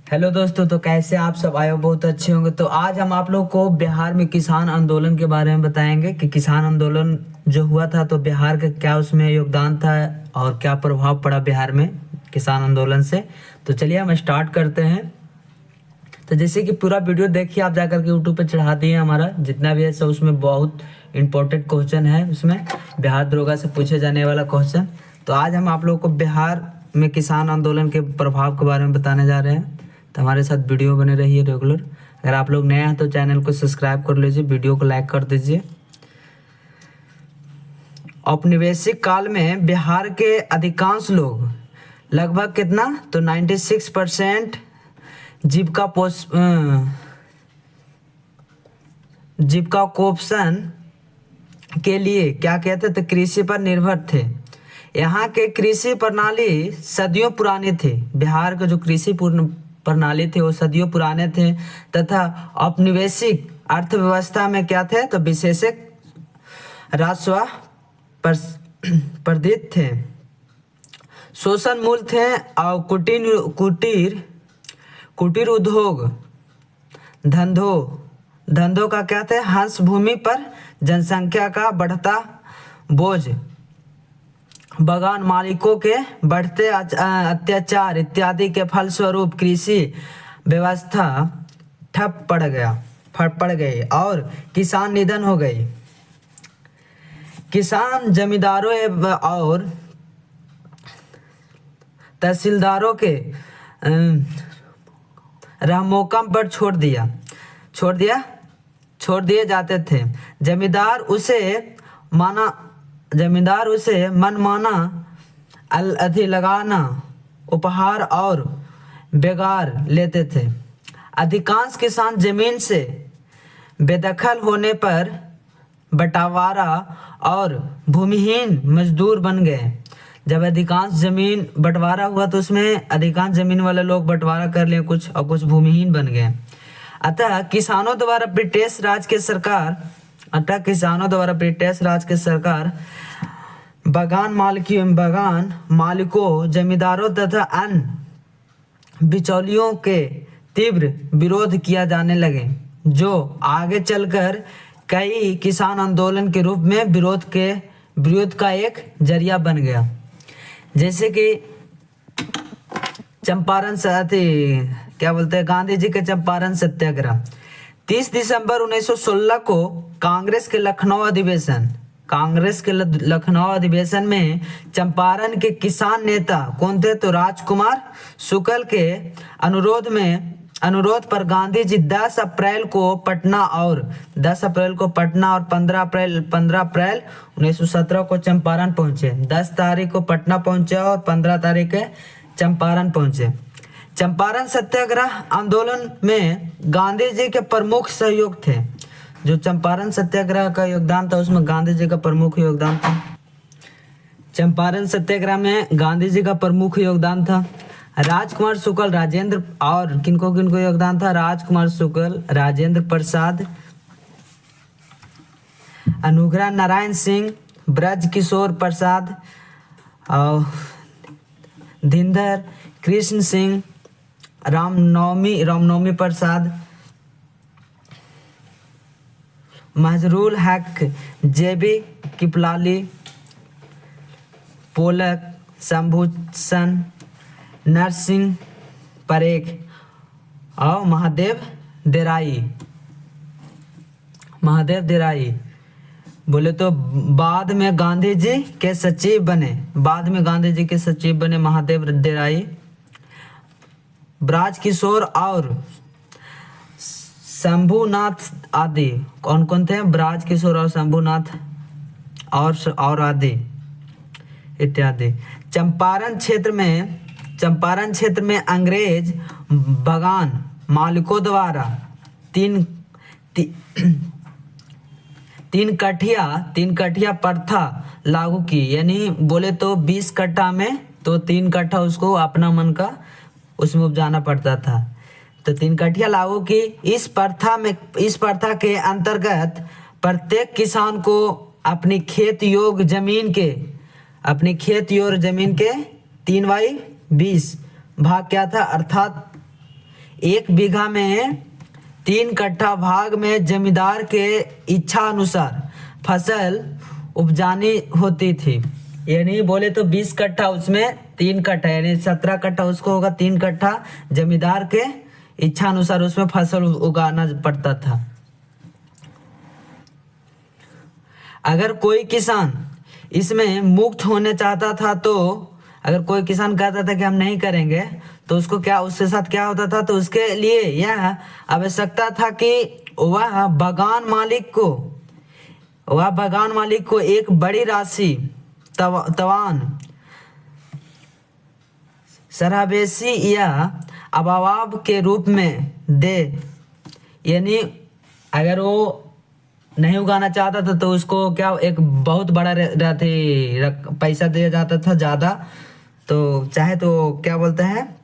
Hello दोस्तों, तो कैसे आप सब आए हो? बहुत अच्छे होंगे। तो आज हम आप लोग को बिहार में किसान आंदोलन के बारे में बताएंगे कि किसान आंदोलन जो हुआ था तो बिहार का क्या उसमें योगदान था और क्या प्रभाव पड़ा बिहार में किसान आंदोलन से। तो चलिए हम स्टार्ट करते हैं। तो जैसे कि पूरा वीडियो देखिए, आप जाकर के यूट्यूब पे चढ़ा दिए हमारा जितना भी है सब, उसमें बहुत इंपॉर्टेंट क्वेश्चन है, उसमें बिहार दरोगा से पूछे जाने वाला क्वेश्चन। तो आज हम आप लोगों को बिहार में किसान आंदोलन के प्रभाव के बारे में बताने जा रहे हैं। तो हमारे साथ वीडियो बने रहिए रेगुलर। अगर आप लोग नए हैं तो चैनल को सब्सक्राइब कर लीजिए, वीडियो को लाइक कर दीजिए। औपनिवेशिक काल में बिहार के अधिकांश लोग, लगभग कितना, तो 96% जीविकापोषण के लिए क्या कहते थे, कृषि पर निर्भर थे। यहाँ के कृषि प्रणाली सदियों पुरानी थी। बिहार के जो कृषि प्रणाली थे वो सदियों पुराने थे तथा औपनिवेशिक अर्थव्यवस्था में क्या थे, तो विशेषक राजस्व प्रदित थे, शोषण मूल थे और कुटीर कुटीर उद्योग धंधों का क्या थे, हंस भूमि पर जनसंख्या का बढ़ता बोझ, बागान मालिकों के बढ़ते अत्याचार इत्यादि के फलस्वरूप कृषि व्यवस्था ठप पड़ गई और किसान निधन हो गई। किसान जमींदारों और तहसीलदारों के रहमोकम पर छोड़ दिए जाते थे। जमींदार उसे मनमाना लगाना, उपहार और बेगार लेते थे। अधिकांश किसान जमीन से बेदखल होने पर बंटवारा और भूमिहीन मजदूर बन गए। जब अधिकांश जमीन बंटवारा हुआ तो उसमें अधिकांश जमीन वाले लोग बंटवारा कर लिए कुछ और कुछ भूमिहीन बन गए। अतः किसानों द्वारा ब्रिटिश राज के सरकार बागान मालिकों, जमींदारों तथा अन्य बिचौलियों के तीव्र विरोध किया जाने लगे, जो आगे चलकर कई किसान आंदोलन के रूप में विरोध का एक जरिया बन गया। जैसे कि चंपारण क्या बोलते हैं, गांधी जी के चंपारण सत्याग्रह। 30 दिसंबर 1916 को कांग्रेस के लखनऊ अधिवेशन में चंपारण के किसान नेता कौन थे, तो राजकुमार शुक्ल के अनुरोध पर गांधी जी 10 अप्रैल को पटना और 15 अप्रैल 1917 को चंपारण पहुंचे। 10 तारीख को पटना पहुंचे और 15 तारीख के चंपारण पहुंचे। चंपारण सत्याग्रह आंदोलन में गांधी जी के प्रमुख सहयोग थे। जो चंपारण सत्याग्रह का योगदान था उसमें गांधी जी का प्रमुख योगदान था। चंपारण सत्याग्रह में गांधी जी का प्रमुख योगदान था। राजकुमार शुक्ल, राजेंद्र, और किनको योगदान था, राजकुमार शुक्ल, राजेंद्र प्रसाद, अनुग्रह नारायण सिंह, ब्रज किशोर प्रसाद और धींधर कृष्ण सिंह, रामनवमी प्रसाद, मजरूल हक, जेबी किपलाली, पोलक, शंभूषण, नरसिंह परेख और महादेव देराई बोले तो बाद में गांधी जी के सचिव बने महादेव देराई। ब्राज किशोर और शंभुनाथ आदि कौन थे, ब्राज किशोर और शंभुनाथ और आदि इत्यादि। चंपारण क्षेत्र में अंग्रेज बागान मालिकों द्वारा तीन कठिया प्रथा लागू की। यानी बोले तो 20 कट्ठा में तो 3 कट्ठा उसको अपना मन का उसमें उपजाना पड़ता था, तो 3 कट्ठिया लागू की। इस प्रथा के अंतर्गत प्रत्येक किसान को अपनी खेत योग्य जमीन के 3/20 भाग क्या था, अर्थात 1 बीघा में 3 कट्ठा भाग में जमींदार के इच्छा अनुसार फसल उपजानी होती थी। यानी बोले तो 20 कट्ठा, उसमें 3 कट्ठा यानी 17 कट्ठा उसको होगा, 3 कट्ठा जमींदार के इच्छा अनुसार उसमें फसल उगाना पड़ता था। अगर कोई किसान इसमें मुक्त होने चाहता था, तो अगर कोई किसान कहता था कि हम नहीं करेंगे, तो उसको क्या, उसके साथ क्या होता था, तो उसके लिए यह आवश्यकता था कि वह बागान मालिक को एक बड़ी राशि तवान, सरहबेसी या अबावाब के रूप में दे। यानी अगर वो नहीं उगाना चाहता था तो उसको क्या, एक बहुत बड़ा पैसा दिया जाता था ज़्यादा, तो चाहे तो क्या बोलते हैं,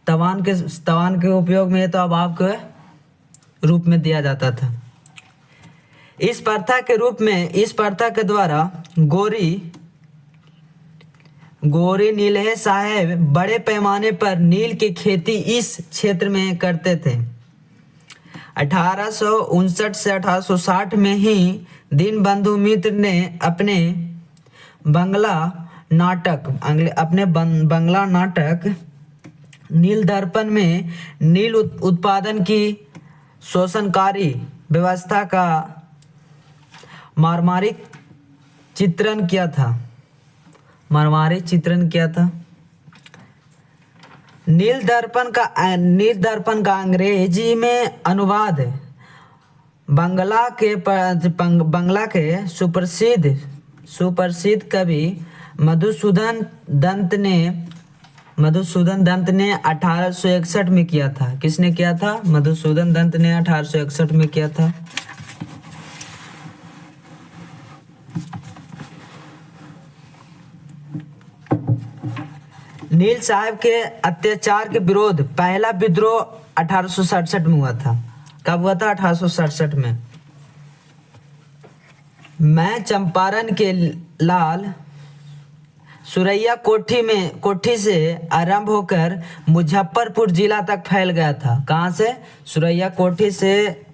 तवान के उपयोग में, तो अबाव के रूप में दिया जाता था। इस प्रथा के द्वारा गोरी नीलहे साहेब बड़े पैमाने पर नील की खेती इस क्षेत्र में करते थे। 1859 से 1860 में ही दीनबंधु मित्र ने अपने बंगला नाटक नील दर्पण में नील उत्पादन की शोषणकारी व्यवस्था का मार्मारिक चित्रण किया था। नील दर्पण का अंग्रेजी में अनुवाद बंगला के सुप्रसिद्ध कवि मधुसूदन दंत ने 1861 में किया था। किसने किया था? मधुसूदन दंत ने 1861 में किया था। नील साहब के अत्याचार के विरोध पहला विद्रोह 1867 में हुआ था। कब हुआ था? 1867 में। मैं चंपारण के लाल सुरैया कोठी से आरंभ होकर मुजफ्फरपुर जिला तक फैल गया था। कहाँ से? सुरैया कोठी से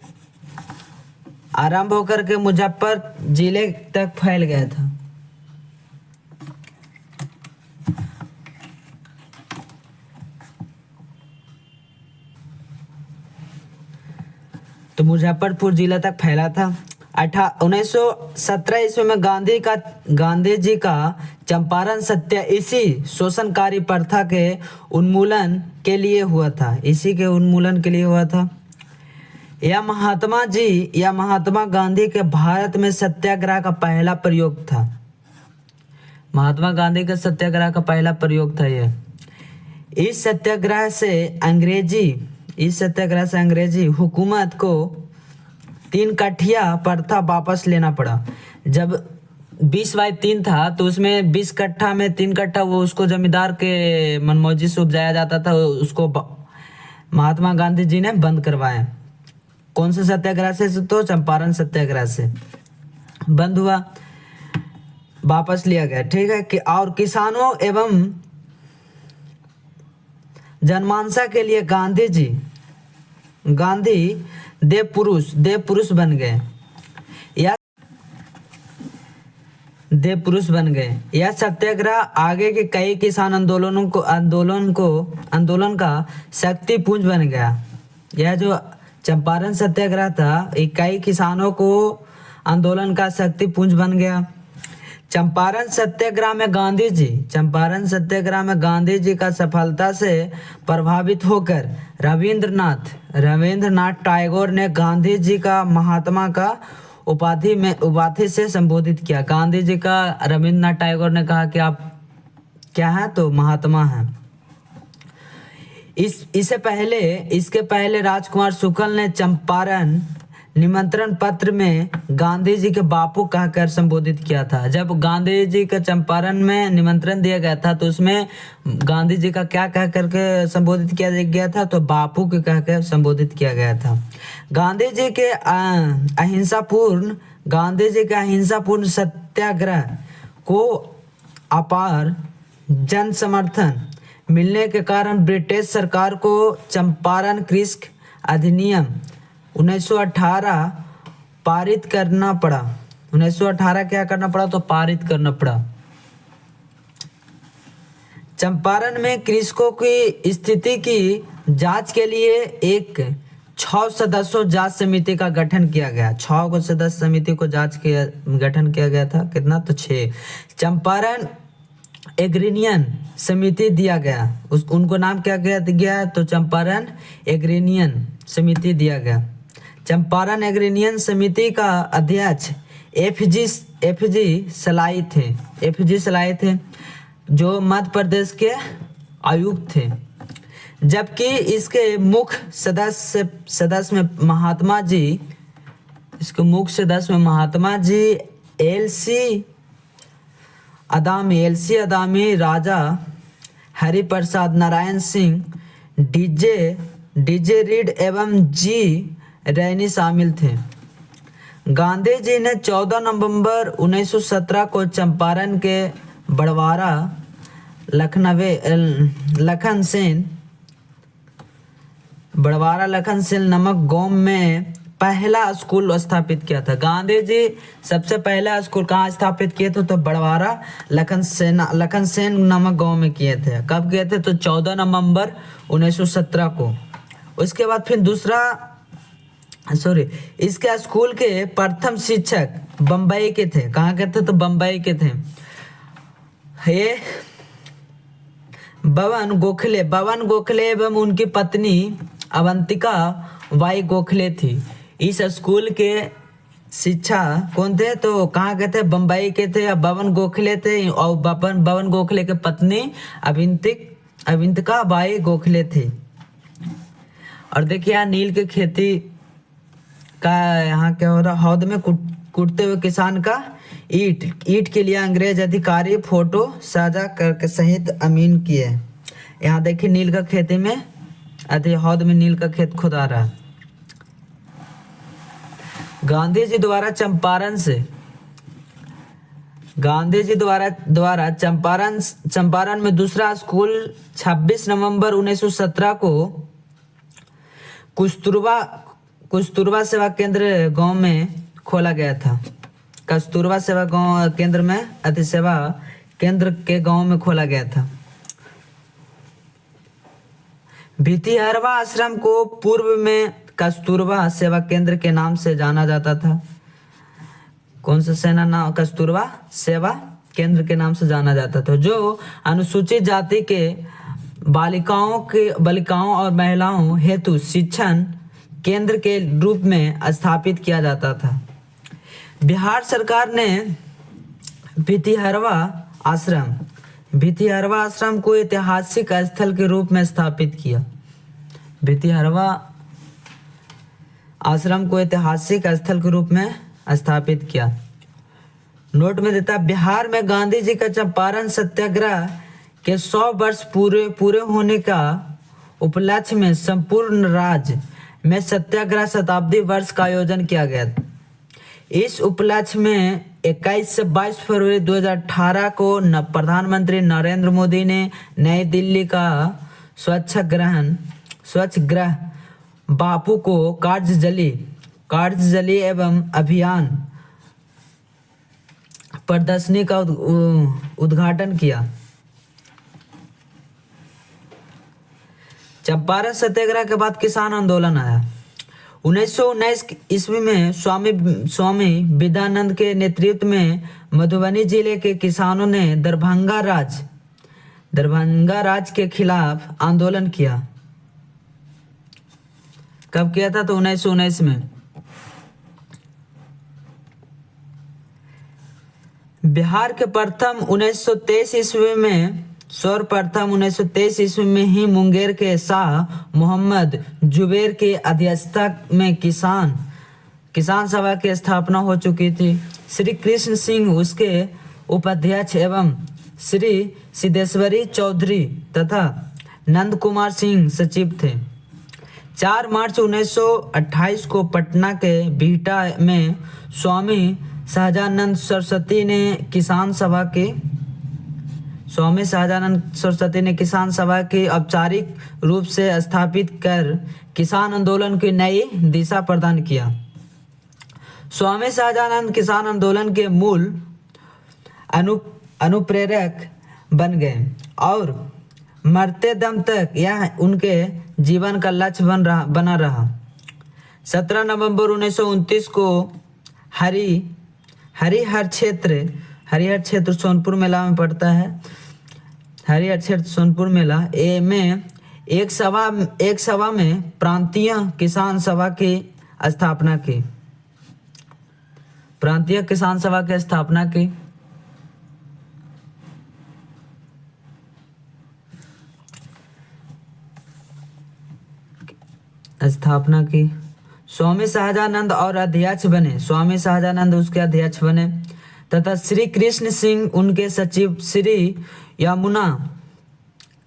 आरंभ होकर के मुजफ्फर जिले तक फैल गया था। तो मुजफ्फरपुर जिला तक फैला था। 1917 ईस्वी में गांधी जी का चंपारण सत्या इसी शोषणकारी प्रथा के उन्मूलन के लिए हुआ था। यह महात्मा गांधी के भारत में सत्याग्रह का पहला प्रयोग था। महात्मा गांधी के सत्याग्रह का पहला प्रयोग था यह। इस सत्याग्रह से अंग्रेजी हुकूमत को 3 कट्ठिया प्रथा वापस लेना पड़ा। जब 20/3 था तो उसमें 20 कट्ठा में 3 कट्ठा वो उसको जमींदार के मनमौजी से उपजाया जाता था, उसको महात्मा गांधी जी ने बंद करवाया। कौन से सत्याग्रह से? तो चंपारण सत्याग्रह से बंद हुआ, वापस लिया गया। ठीक है कि और किसानों एवं जनमानसा के लिए गांधी देव पुरुष बन गए। यह सत्याग्रह आगे के कई किसान आंदोलन का शक्ति पुंज बन गया। यह जो चंपारण सत्याग्रह था, कई किसानों को आंदोलन का शक्ति पुंज बन गया। चंपारण सत्याग्रह में गांधी जी का सफलता से प्रभावित होकर रविंद्रनाथ टैगोर ने गांधी जी का महात्मा का उपाधि से संबोधित किया। गांधी जी का रविंद्रनाथ टैगोर ने कहा कि आप क्या हैं? तो महात्मा हैं। इसके पहले राजकुमार शुक्ल ने चंपारण निमंत्रण पत्र में गांधी जी के बापू कहकर संबोधित किया था। जब गांधी जी का चंपारण में निमंत्रण दिया गया था तो उसमें गांधी जी का क्या कह करके संबोधित किया गया था? तो बापू के कहकर संबोधित किया गया था। गांधी जी के अहिंसापूर्ण सत्याग्रह को अपार जन समर्थन मिलने के कारण ब्रिटिश सरकार को चंपारण कृषि अधिनियम 1918 पारित करना पड़ा। 1918 क्या करना पड़ा, तो पारित करना पड़ा। चंपारण में कृषकों की स्थिति की जांच के लिए एक 6 सदस्यों जांच समिति का गठन किया गया। 6 को सदस्य समिति को गठन किया गया था। कितना, तो 6। चंपारण एग्रीनियन समिति दिया गया, उनको नाम क्या गया, तो चंपारण एग्रीनियन समिति दिया गया। चंपारण एग्रीनियन समिति का अध्यक्ष एफ जी सलाई थे, जो मध्य प्रदेश के आयुक्त थे। जबकि इसके मुख्य सदस्य में महात्मा जी एल.सी. अदामी, राजा हरिप्रसाद नारायण सिंह, डीजे रीड एवं जी रैनी शामिल थे। गांधी जी ने 14 नवंबर 1917 को चंपारण के बड़वारा लखन सेन नमक गांव में पहला स्कूल स्थापित किया था। गांधी जी सबसे पहला स्कूल कहाँ स्थापित किए थे, तो बड़वारा लखन सेन नमक गांव में किए थे। कब किए थे, तो 14 नवंबर 1917 को। उसके बाद फिर इसके स्कूल के प्रथम शिक्षक बम्बई के थे। कहाँ के थे, तो बम्बई के थे। ये बवन गोखले एवं उनकी पत्नी अवंतिका बाई गोखले थी। इस स्कूल के शिक्षा कौन थे, तो कहाँ के थे, बम्बई के थे। बवन गोखले थे और बवन गोखले के पत्नी अवंतिका बाई गोखले थे। और देखिए यहाँ नील की खेती का यहाँ क्या हो रहा, हौद में कूटते हुए किसान का ईंट के लिए अंग्रेज अधिकारी फोटो साझा करके सहित अमीन किए। यहाँ देखिए नील का खेती में हौद में नील का खेत खुदा रहा है। गांधी जी द्वारा चंपारण में दूसरा स्कूल 26 नवंबर 1917 को कस्तूरबा सेवा केंद्र गांव में खोला गया था। कस्तूरबा सेवा गांव केंद्र में अतिसेवा केंद्र के गांव में खोला गया था। भितिहरवा आश्रम को पूर्व में कस्तूरबा सेवा केंद्र के नाम से जाना जाता था। कौन सा सेना नाम, कस्तूरबा सेवा केंद्र के नाम से जाना जाता था, जो अनुसूचित जाति के बालिकाओं और महिलाओं हेतु शिक्षण केंद्र के रूप में स्थापित किया जाता था। बिहार सरकार ने भितिहरवा आश्रम को ऐतिहासिक स्थल के रूप में स्थापित किया। भितिहरवा आश्रम को ऐतिहासिक स्थल के रूप में स्थापित किया। नोट में देता, बिहार में गांधी जी का चंपारण सत्याग्रह के 100 वर्ष पूरे होने का उपलक्ष्य में संपूर्ण राज्य में सत्याग्रह शताब्दी वर्ष का आयोजन किया गया। इस उपलक्ष्य में 21 से 22 फरवरी 2018 को प्रधानमंत्री नरेंद्र मोदी ने नई दिल्ली का स्वच्छ ग्रह बापू को कार्यजली एवं अभियान प्रदर्शनी का उद्घाटन किया। चंपारण सत्याग्रह के बाद किसान आंदोलन आया। 1919 ईस्वी में स्वामी विद्यानंद के नेतृत्व में मधुबनी जिले के किसानों ने दरभंगा राज के खिलाफ आंदोलन किया। कब किया था, तो 1919 में। बिहार के प्रथम 1923 ईस्वी में ही मुंगेर के शाह मोहम्मद जुबेर की अध्यक्षता में किसान सभा की स्थापना हो चुकी थी। श्री कृष्ण सिंह उसके उपाध्यक्ष एवं श्री सिद्धेश्वरी चौधरी तथा नंद कुमार सिंह सचिव थे। 4 मार्च 1928 को पटना के बिहटा में स्वामी सहजानंद सरस्वती ने किसान सभा की स्वामी सहजानंद सरस्वती ने किसान सभा की औपचारिक रूप से स्थापित कर किसान आंदोलन की नई दिशा प्रदान किया। स्वामी सहजानंद किसान आंदोलन के मूल अनुप्रेरक बन गए और मरते दम तक यह उनके जीवन का लक्ष्य बना रहा। 17 नवंबर 1929 को हरिहर क्षेत्र सोनपुर मेला में पड़ता है। हरिहर क्षेत्र सोनपुर मेला में एक सभा में प्रांतीय किसान सभा की स्थापना की। प्रांतीय किसान सभा की स्थापना की स्वामी सहजानंद और अध्यक्ष बने। स्वामी सहजानंद उसके अध्यक्ष बने तथा श्री कृष्ण सिंह उनके सचिव, श्री यमुना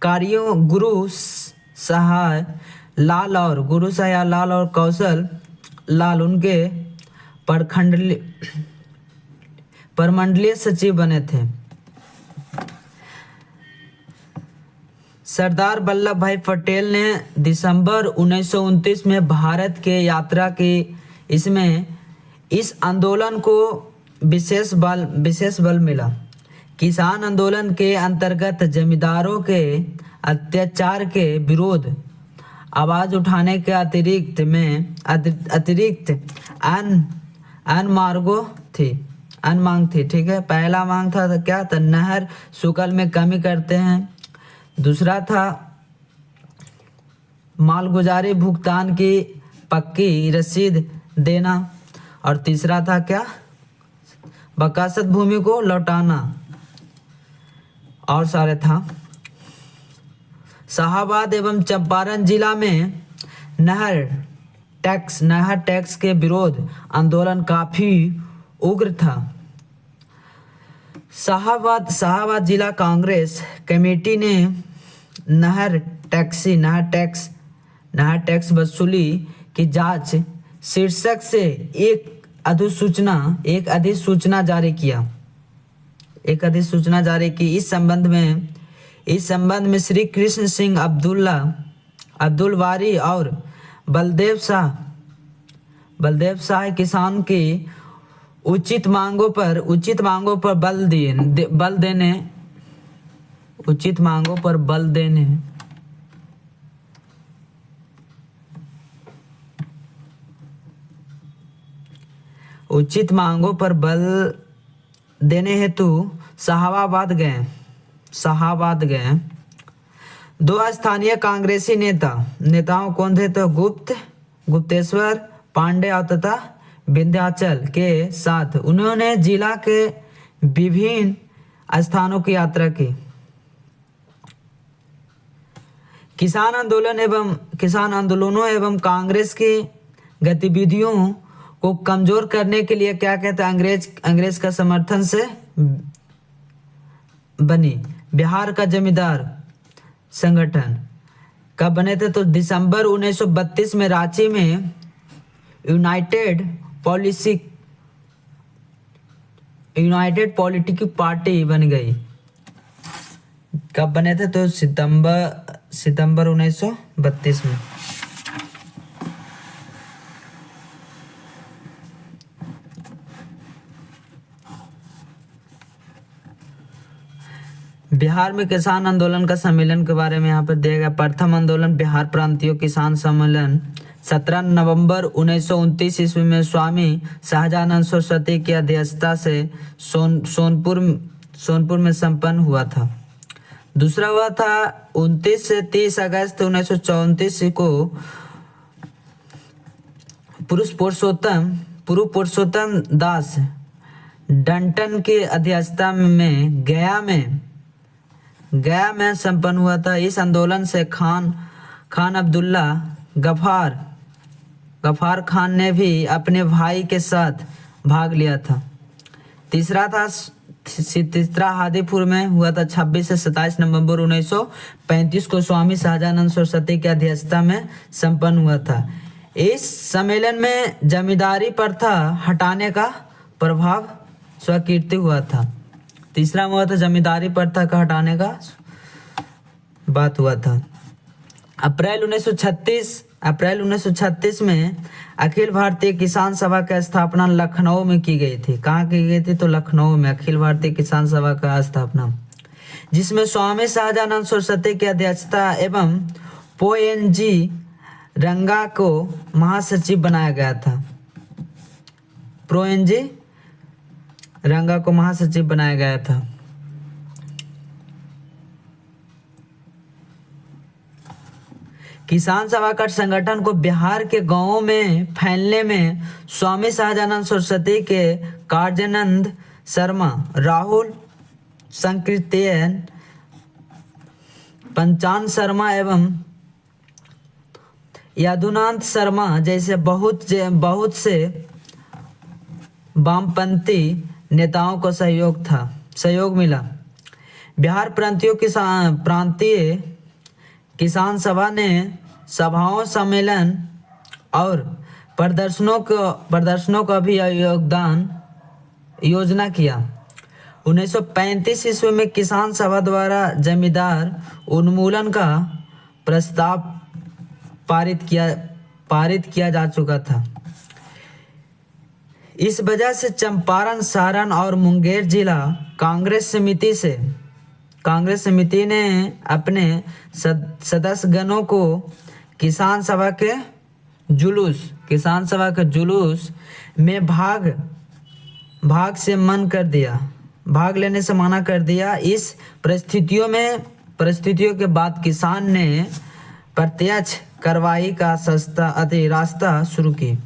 कार्यों गुरु सहाय लाल और कौशल लाल उनके प्रमंडलीय सचिव बने थे। सरदार वल्लभ भाई पटेल ने दिसंबर 1929 में भारत के यात्रा की। इसमें इस आंदोलन को विशेष बल मिला। किसान आंदोलन के अंतर्गत जमींदारों के अत्याचार के विरोध आवाज उठाने के अतिरिक्त अन्य मांग थी। ठीक है, पहला मांग था तो क्या था, नहर शुल्क में कमी करते हैं। दूसरा था मालगुजारी भुगतान की पक्की रसीद देना। और तीसरा था क्या, बकासत भूमि को लौटाना। और सारे था शाहाबाद एवं चंपारण जिला में नहर टैक्स के विरोध आंदोलन काफी उग्र था। शाहाबाद जिला कांग्रेस कमेटी ने नहर टैक्स वसूली की जांच शीर्षक से एक अधिसूचना जारी की। इस संबंध में श्री कृष्ण सिंह, अब्दुल वारी और बलदेव शाह किसान की उचित मांगों पर बल देने हेतु शाहाबाद गए। दो स्थानीय कांग्रेसी नेताओं कौन थे तो गुप्तेश्वर पांडे तथा विंध्याचल के साथ उन्होंने जिला के विभिन्न स्थानों की यात्रा की। किसान आंदोलनों एवं कांग्रेस की गतिविधियों को कमजोर करने के लिए क्या कहते हैं, अंग्रेज का समर्थन से बनी बिहार का जमींदार संगठन कब बने थे तो दिसंबर 1932 में रांची में यूनाइटेड पॉलिटिकल पार्टी बन गई। कब बने थे तो सितंबर 1932 में। बिहार में किसान आंदोलन का सम्मेलन के बारे में यहाँ पर दिया गया। प्रथम आंदोलन बिहार प्रांतीय किसान सम्मेलन 17 नवंबर 1929 ईस्वी में स्वामी सहजानंद सरस्वती की अध्यक्षता से सोनपुर में संपन्न हुआ था। दूसरा हुआ था 29 से 30 अगस्त 1934 को पुरुषोत्तम दास डंटन की अध्यक्षता में गया में संपन्न हुआ था। इस आंदोलन से खान अब्दुल्ला गफार खान ने भी अपने भाई के साथ भाग लिया था। तीसरा हादीपुर में हुआ था 26 से 27 नवंबर 1935 को स्वामी सहजानंद सरस्वती की अध्यक्षता में संपन्न हुआ था। इस सम्मेलन में जमींदारी प्रथा हटाने का प्रभाव स्वीकृत हुआ था। तीसरा में हुआ था जमींदारी प्रथा का हटाने का बात हुआ था। अप्रैल 1936 में अखिल भारतीय किसान सभा की स्थापना लखनऊ में की गई थी। कहाँ की गई थी? तो लखनऊ में अखिल भारतीय किसान सभा का स्थापना, जिसमें स्वामी शाहजानंद सरस्वती की अध्यक्षता एवं पोएनजी रंगा को महासचिव बनाया गया था। प्रोएनजी रंगा को महासचिव बनाया गया था। किसान सभा का संगठन को बिहार के गांवों में फैलने में स्वामी शाहजानंद सरस्वती के कार्यानंद शर्मा, राहुल संकीर्तन, पंचान शर्मा एवं यदुनाथ शर्मा जैसे बहुत से वामपंथी नेताओं को सहयोग मिला। बिहार प्रांतीय किसान सभा ने सभाओं, सम्मेलन और प्रदर्शनों का भी योजना किया। 1935 ईस्वी में किसान सभा द्वारा जमींदार उन्मूलन का प्रस्ताव पारित किया जा चुका था। इस वजह से चंपारण, सारण और मुंगेर जिला कांग्रेस समिति ने अपने सदस्यगणों को किसान सभा के जुलूस में भाग लेने से मना कर दिया। इस परिस्थितियों के बाद किसान ने प्रत्यक्ष कार्रवाई का रास्ता शुरू की।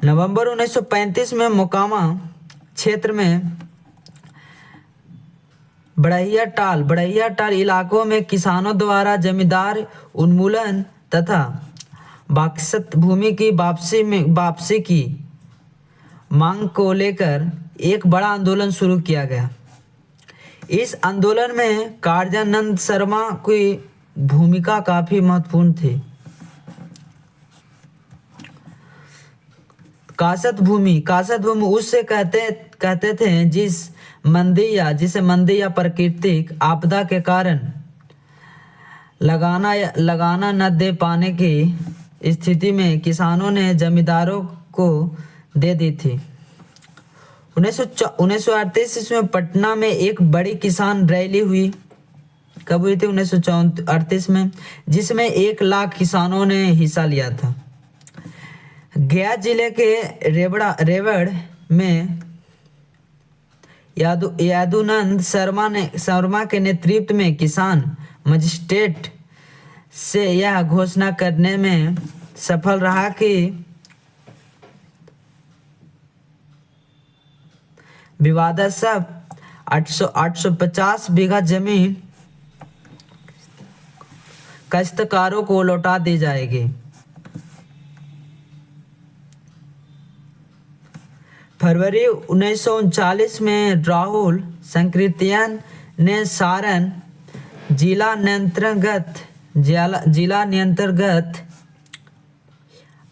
नवंबर 1935 में मोकामा क्षेत्र में बढ़ैया टाल इलाकों में किसानों द्वारा जमींदार उन्मूलन तथा बाक्सत भूमि की वापसी की मांग को लेकर एक बड़ा आंदोलन शुरू किया गया। इस आंदोलन में कार्यानंद शर्मा की भूमिका काफी महत्वपूर्ण थी। कासत भूमि उससे कहते थे जिसे मंदी या प्राकृतिक आपदा के कारण लगाना न दे पाने की स्थिति में किसानों ने जमींदारों को दे दी थी। 1938 में पटना में एक बड़ी किसान रैली हुई। कब हुई थी? 1938 में, जिसमें 1 लाख किसानों ने हिस्सा लिया था। गया जिले के रेवड़ में यादुनंद शर्मा के नेतृत्व में किसान मजिस्ट्रेट से यह घोषणा करने में सफल रहा कि विवादास्पद 850 बीघा जमीन काश्तकारों को लौटा दी जाएगी। फरवरी 1939 में राहुल संकीर्तन ने सारण जिला नियंत्रगत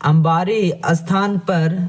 अंबारी स्थान पर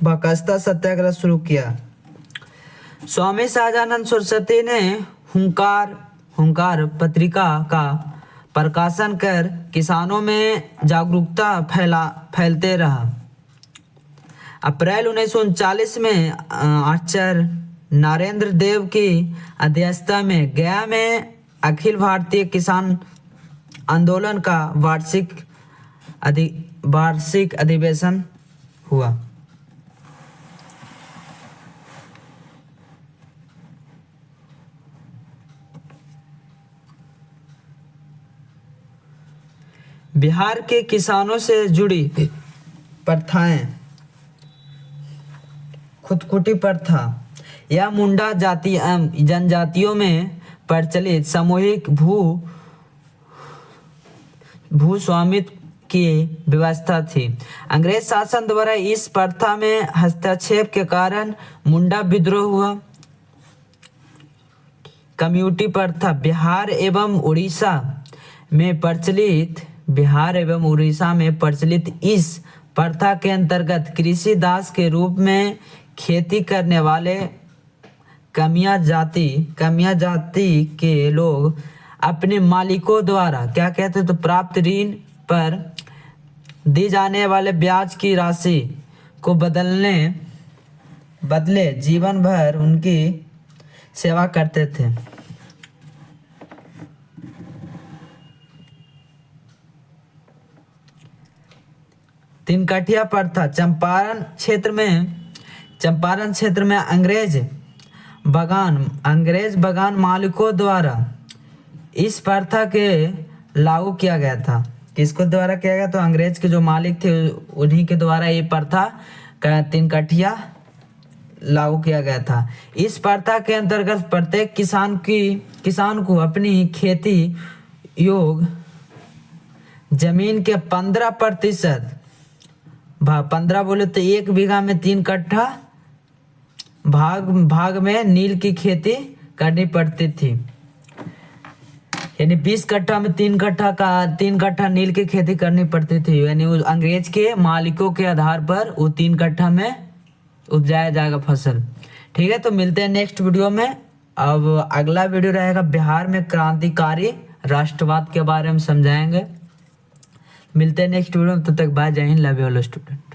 बाकस्ता सत्याग्रह शुरू किया। स्वामी शाहजानंद सरस्वती ने हुंकार पत्रिका का प्रकाशन कर किसानों में जागरूकता फैलते रहा। अप्रैल 1939 में आचार्य नरेंद्र देव की अध्यक्षता में गया में अखिल भारतीय किसान आंदोलन का वार्षिक अधिवेशन हुआ। बिहार के किसानों से जुड़ी प्रथाएं, खुदकुटी प्रथा या मुंडा जाति जनजातियों में प्रचलित सामूहिक भूस्वामित्व की व्यवस्था थी। अंग्रेज शासन द्वारा इस प्रथा में हस्तक्षेप के कारण मुंडा विद्रोह हुआ। कम्यूनिटी प्रथा बिहार एवं उड़ीसा में प्रचलित इस प्रथा के अंतर्गत कृषि दास के रूप में खेती करने वाले कमिया जाति के लोग अपने मालिकों द्वारा क्या कहते तो प्राप्त ऋण पर दी जाने वाले ब्याज की राशि को बदले जीवन भर उनकी सेवा करते थे। तीन कठिया प्रथा चंपारण क्षेत्र में अंग्रेज बगान मालिकों द्वारा इस प्रथा के लागू किया गया था। किसको द्वारा किया गया? तो अंग्रेज के जो मालिक थे उन्हीं के द्वारा ये प्रथा का तीन कठिया लागू किया गया था। इस प्रथा के अंतर्गत प्रत्येक किसान को अपनी खेती योग जमीन के 15% 15 बोले तो 1 बीघा में 3 कट्ठा भाग में नील की खेती करनी पड़ती थी। यानी 20 कट्ठा में 3 कट्ठा नील की खेती करनी पड़ती थी। यानी उस अंग्रेज के मालिकों के आधार पर वो 3 कट्ठा में उपजाया जाएगा फसल। ठीक है, तो मिलते हैं नेक्स्ट वीडियो में। अब अगला वीडियो रहेगा बिहार में क्रांतिकारी राष्ट्रवाद के बारे में समझाएंगे। मिलते हैं नेक्स्ट वीडियो में, तब तक बाय, जय Hind, love you all student.